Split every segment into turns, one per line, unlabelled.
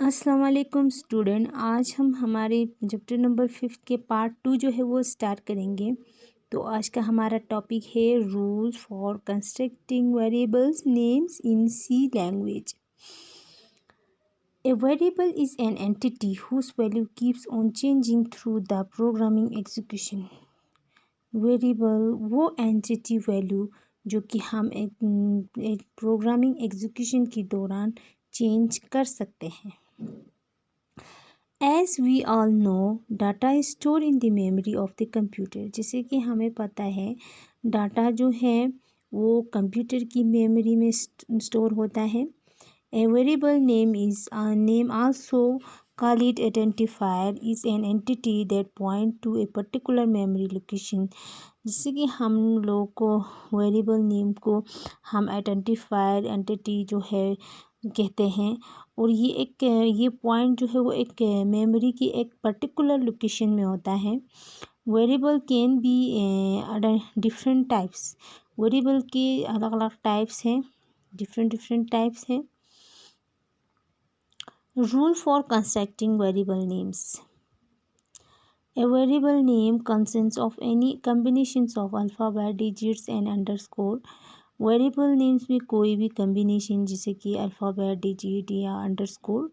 अस्सलाम वालेकुम स्टूडेंट। आज हम हमारे चैप्टर नंबर 5 के पार्ट 2 जो है वो स्टार्ट करेंगे। तो आज का हमारा टॉपिक है rules for constructing variables names in C language. A variable is an entity whose value keeps on changing through the programming execution. Variable वो एंटिटी वैल्यू जो कि हम एक प्रोग्रामिंग एग्जीक्यूशन के दौरान चेंज कर सकते हैं। As we all know data is store in the memory of the computer. जैसे कि हमें पता है डाटा जो है वो कंप्यूटर की मेमोरी में स्टोर होता है। A variable name is name also call it identifier is an entity that point to a particular memory location। जैसे कि हम लोग को वेरिएबल नेम को हम आइडेंटिफायर एंटिटी जो है कहते हैं, और ये पॉइंट जो है वो एक मेमोरी की एक पर्टिकुलर लोकेशन में होता है। Variable can be different types. Variable के अलग अलग टाइप्स हैं, डिफरेंट टाइप्स हैं। Rule for constructing variable names. A variable name consists of any combinations of alphabet, digits and underscore। Variable names में कोई भी कम्बिनेशन जैसे कि अल्फ़ाबेट, डिजिट या underscore.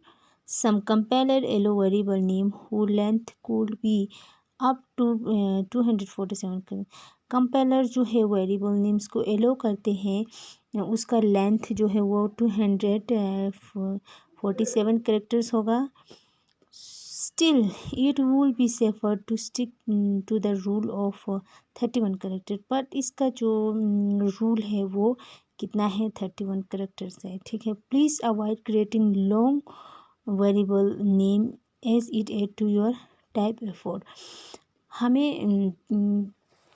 Some compiler allow variable name who length could be up to 247। Compiler जो है variable names को yellow करते हैं, उसका लेंथ जो है वो 247 कैरेक्टर्स होगा। Still it will be safer to stick to the rule of 31 character. But इसका जो रूल है वो कितना है, 31 कैरेक्टर्स है। ठीक है। Please avoid creating long variable name as it add to your type effort. हमें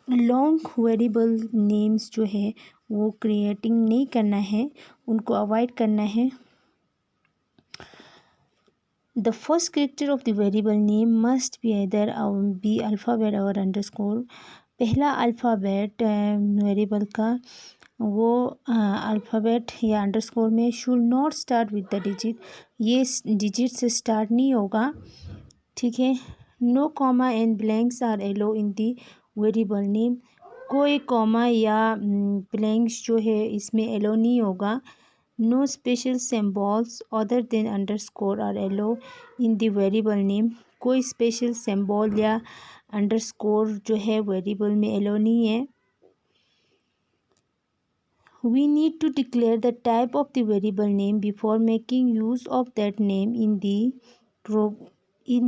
लॉन्ग वेरिएबल नेम्स जो है वो क्रिएटिंग नहीं करना है, उनको अवॉइड करना है। The first character of the variable name must be either be alphabet or underscore। पहला अल्फ़ाबेट वेरिएबल का वो अल्फ़ाबेट या अंडरस्कोर में should not start with the digit. ये डिजिट से स्टार्ट नहीं होगा। ठीक है। No comma and blanks are allow in the variable name. कोई कॉमा या ब्लैंक्स जो है इसमें एलो नहीं होगा। No special symbols other than underscore are allowed in the variable name। कोई स्पेशल सिंबल या अंडरस्कोर जो है वेरिएबल में एलो नहीं है। We need to declare the type of the variable name before making use of that name in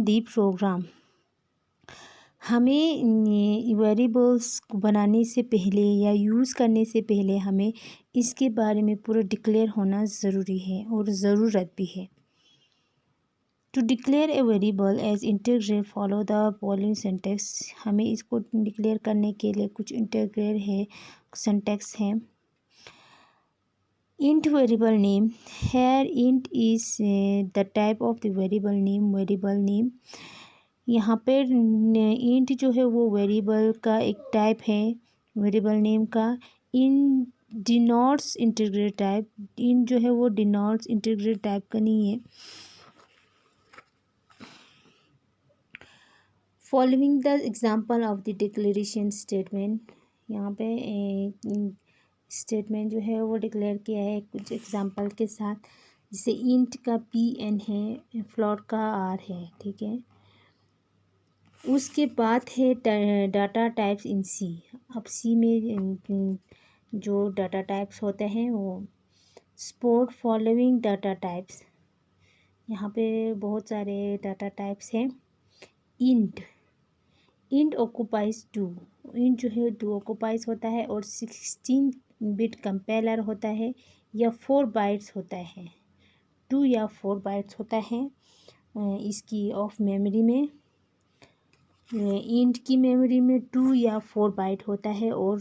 the program। हमें variables बनाने से पहले या यूज़ करने से पहले हमें इसके बारे में पूरा डिक्लेयर होना ज़रूरी है और ज़रूरत भी है। To declare a variable as integral follow the following syntax. हमें इसको डिक्लेयर करने के लिए कुछ इंटीग्रल है, सिंटैक्स है। Int variable name. Here int is the type of the variable name. Variable name यहाँ पर इंट जो है वो वेरिएबल का एक टाइप है वेरिएबल नेम का। इन डिनोट्स इंटीग्रल टाइप। इन जो है वो डिनोट्स इंटीग्रल टाइप का नहीं है। Following the example of the declaration statement. यहाँ पे स्टेटमेंट जो है वो डिक्लेयर किया है कुछ एग्जांपल के साथ। जैसे इंट का PN है, फ्लोट का R है। ठीक है। उसके बाद है डाटा टाइप्स इन सी। अब सी में जो डाटा टाइप्स होते हैं वो सपोर्ट फॉलोइंग डाटा टाइप्स। यहाँ पे बहुत सारे डाटा टाइप्स हैं। Int occupies 2। इंट जो है 2 ऑक्यूपाइज होता है और 16 बिट कंपेलर होता है या 4 बाइट्स होता है। 2 या 4 बाइट्स होता है इसकी ऑफ मेमोरी में। इंट की मेमोरी में 2 या 4 बाइट होता है और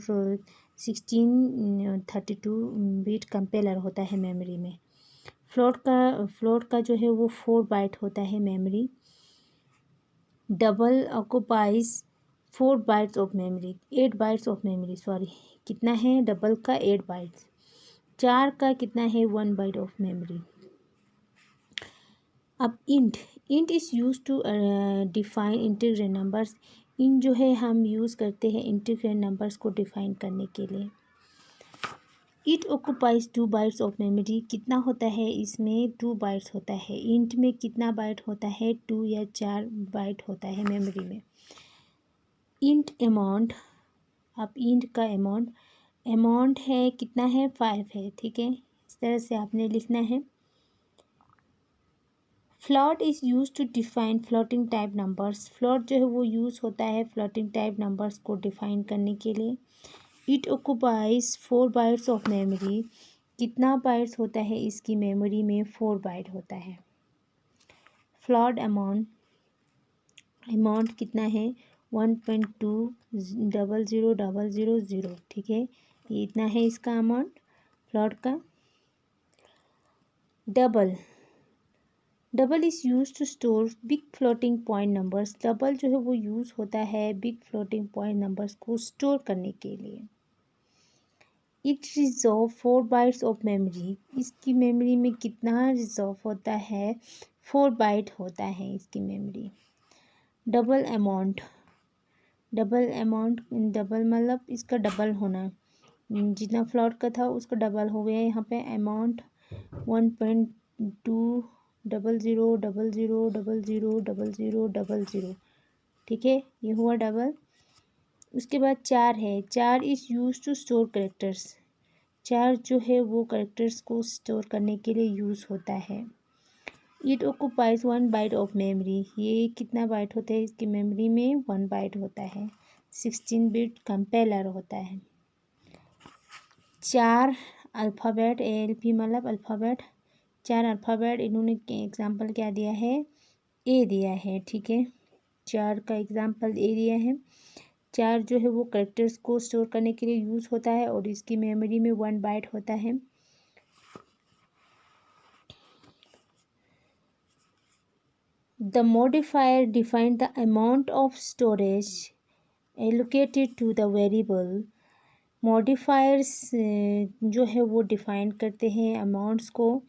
32 बिट कंपेलर होता है मेमोरी में। फ्लोट का जो है वो 4 बाइट होता है memory. Double occupies 4 bytes of memory, 8 bytes of memory. Sorry, कितना है डबल का 8 बाइट्स। 4 का कितना है 1 बाइट ऑफ मेमोरी। अब int is use to define integer numbers. Int जो है हम यूज़ करते हैं इंटीजर नंबर्स को डिफाइन करने के लिए। It occupies 2 bytes of memory. कितना होता है इसमें? 2 बाइट्स होता है। इंट में कितना बाइट होता है? 2 या 4 बाइट होता है मेमोरी में। इंट अमाउंट, अब इंट का अमाउंट है कितना है? 5 है, ठीक है। इस तरह से आपने लिखना है। Float is use to define floating type numbers. Float जो है वो यूज़ होता है फ्लोटिंग टाइप नंबर्स को डिफाइन करने के लिए। It occupies 4 bytes of memory. कितना बाइट्स होता है इसकी मेमोरी में? 4 बाइट होता है। फ्लोट अमाउंट कितना है? 1.2000000, ठीक है। ये इतना है इसका अमाउंट फ्लोट का। Double is use to store big floating point numbers. Double जो है वो यूज़ होता है बिग फ्लोटिंग पॉइंट नंबर्स को स्टोर करने के लिए। It reserve 4 bytes of memory. इसकी मेमोरी में कितना रिजर्व होता है? 4 बाइट होता है इसकी मेमोरी। डबल अमाउंट डबल मतलब इसका डबल होना, जितना फ्लोट का था उसका डबल हो गया यहाँ पे। अमाउंट 1.20000000000, ठीक है, ये हुआ डबल। उसके बाद 4 है। 4 is use to store characters. 4 जो है वो कैरेक्टर्स को स्टोर करने के लिए यूज़ होता है। It occupies 1 byte of memory. ये कितना बाइट होता है इसकी मेमोरी में? 1 बाइट होता है। 16 बिट कंपेलर होता है। 4 अल्फ़ाबेट, ALP मतलब अल्फ़ाबेट, 4 अल्फ़ाबेट। इन्होंने एग्जाम्पल क्या दिया है? ए दिया है, ठीक है। 4 का एग्जाम्पल ए दिया है। 4 जो है वो कैरेक्टर्स को स्टोर करने के लिए यूज़ होता है और इसकी मेमोरी में 1 बाइट होता है। The modifier define the amount of storage allocated to the variable। Modifiers जो है वो डिफ़ाइन करते हैं अमाउंट्स को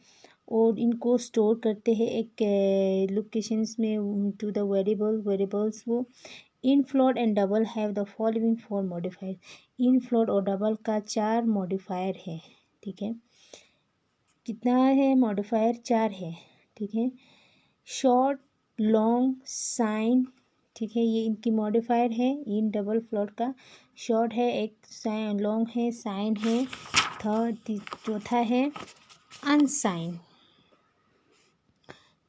और इनको स्टोर करते हैं एक लोकेशंस में टू द वेरिएबल्स वो। In float and double have the following 4 modifier. इन फ्लोट और डबल का 4 मॉडिफायर है, ठीक है। कितना है मॉडिफायर? 4 है, ठीक है। शॉर्ट, लॉन्ग, साइन, ठीक है, ये इनकी मॉडिफायर है। इन डबल फ्लोट का शॉर्ट है, एक साइन, लॉन्ग है, साइन है, थर्ड चौथा है अनसाइन।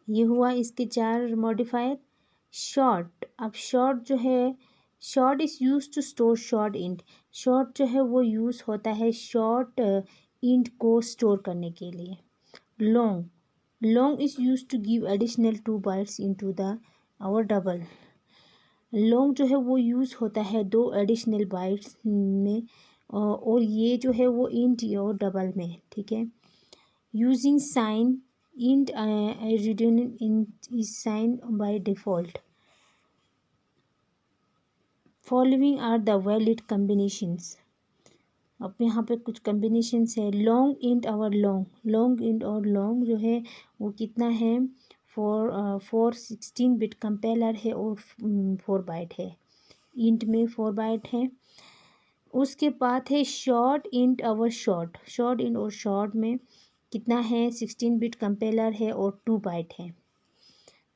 ये हुआ इसके 4 मॉडिफायर। शॉर्ट, अब शॉर्ट जो है, short is use to store short int. Short जो है वो यूज़ होता है शॉर्ट इंट को स्टोर करने के लिए। Long is use to give additional 2 bytes into the our double. Long जो है वो यूज़ होता है 2 एडिशनल बाइट्स में और ये जो है वो इंट और डबल में, ठीक है। Using sign int, return int is sign by default. Following are the valid combinations. अब यहाँ पे कुछ कम्बिनेशंस है। लॉन्ग इंट और लॉन्ग इंट और लॉन्ग जो है वो कितना है? 16 बिट कंपेलर है और 4 बाइट है। इंट में 4 बाइट है। उसके बाद है शॉर्ट इंट और शॉर्ट इंट और शॉर्ट में कितना है? 16 बिट कंपेलर है और 2 बाइट है।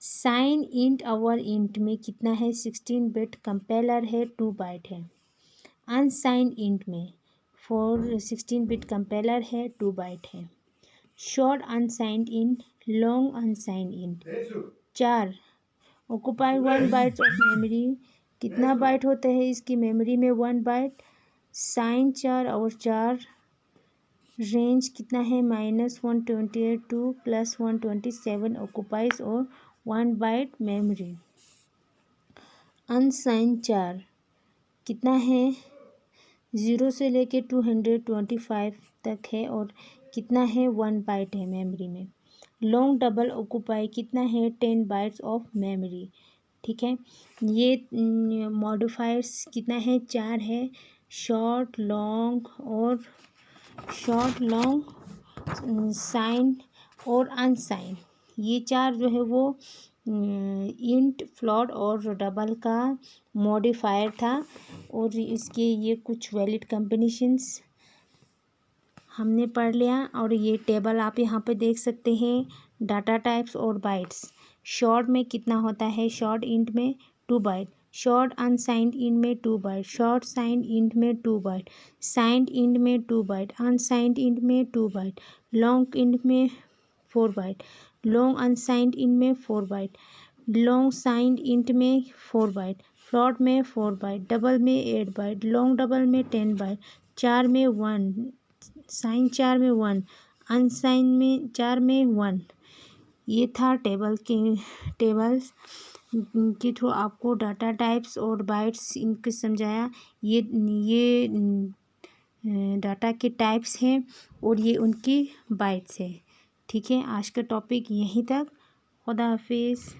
साइन इंट और इंट में कितना है? 16 बिट कंपेलर है, 2 बाइट है। अनसाइन इंट में 16 बिट कंपेलर है, 2 बाइट है। Short unsigned int, long unsigned int. 4 occupy 1 bytes of memory. कितना बाइट होता है इसकी मेमोरी में? 1 बाइट। साइन 4 और 4, रेंज कितना है? -128 टू +127 ऑक्यूपाइज और 1 बाइट मेमोरी। अनसाइन 4 कितना है? 0 से लेके 225 तक है और कितना है? 1 बाइट है मेमोरी में। लॉन्ग डबल ऑक्यूपाई कितना है? 10 बाइट्स ऑफ मेमोरी, ठीक है। ये मॉडिफायर्स कितना है? 4 है। शॉर्ट, लॉन्ग, साइन और अनसाइन, ये चार जो है वो इंट, फ्लोट और डबल का मॉडिफायर था। और इसके ये कुछ वैलिड कॉम्बिनेशंस हमने पढ़ लिया। और ये टेबल आप यहाँ पे देख सकते हैं, डाटा टाइप्स और बाइट्स। शॉर्ट में कितना होता है, शॉर्ट इंट में 2 बाइट, शॉर्ट अनसाइंड इंट में 2 बाइट, शॉर्ट साइंड इंट में 2 बाइट, साइंड इंट में 2 बाइट, अनसाइंड इंट में 2 बाइट, लॉन्ग इंट में 4 बाइट, लॉन्ग अनसाइंड इंट में 4 बाइट, लॉन्ग साइंड इंट में 4 बाइट, फ्लोट में 4 बाइट, डबल में 8 बाइट, लॉन्ग डबल में 10 बाइट, चार में 1, साइन चार में 1, अनसाइन में 4 में 1। ये था टेबल्स के थ्रू आपको डाटा टाइप्स और बाइट्स इनको समझाया। ये डाटा के टाइप्स हैं और ये उनकी बाइट्स है। ठीक है, आज का टॉपिक यहीं तक। खुदा हाफिज़।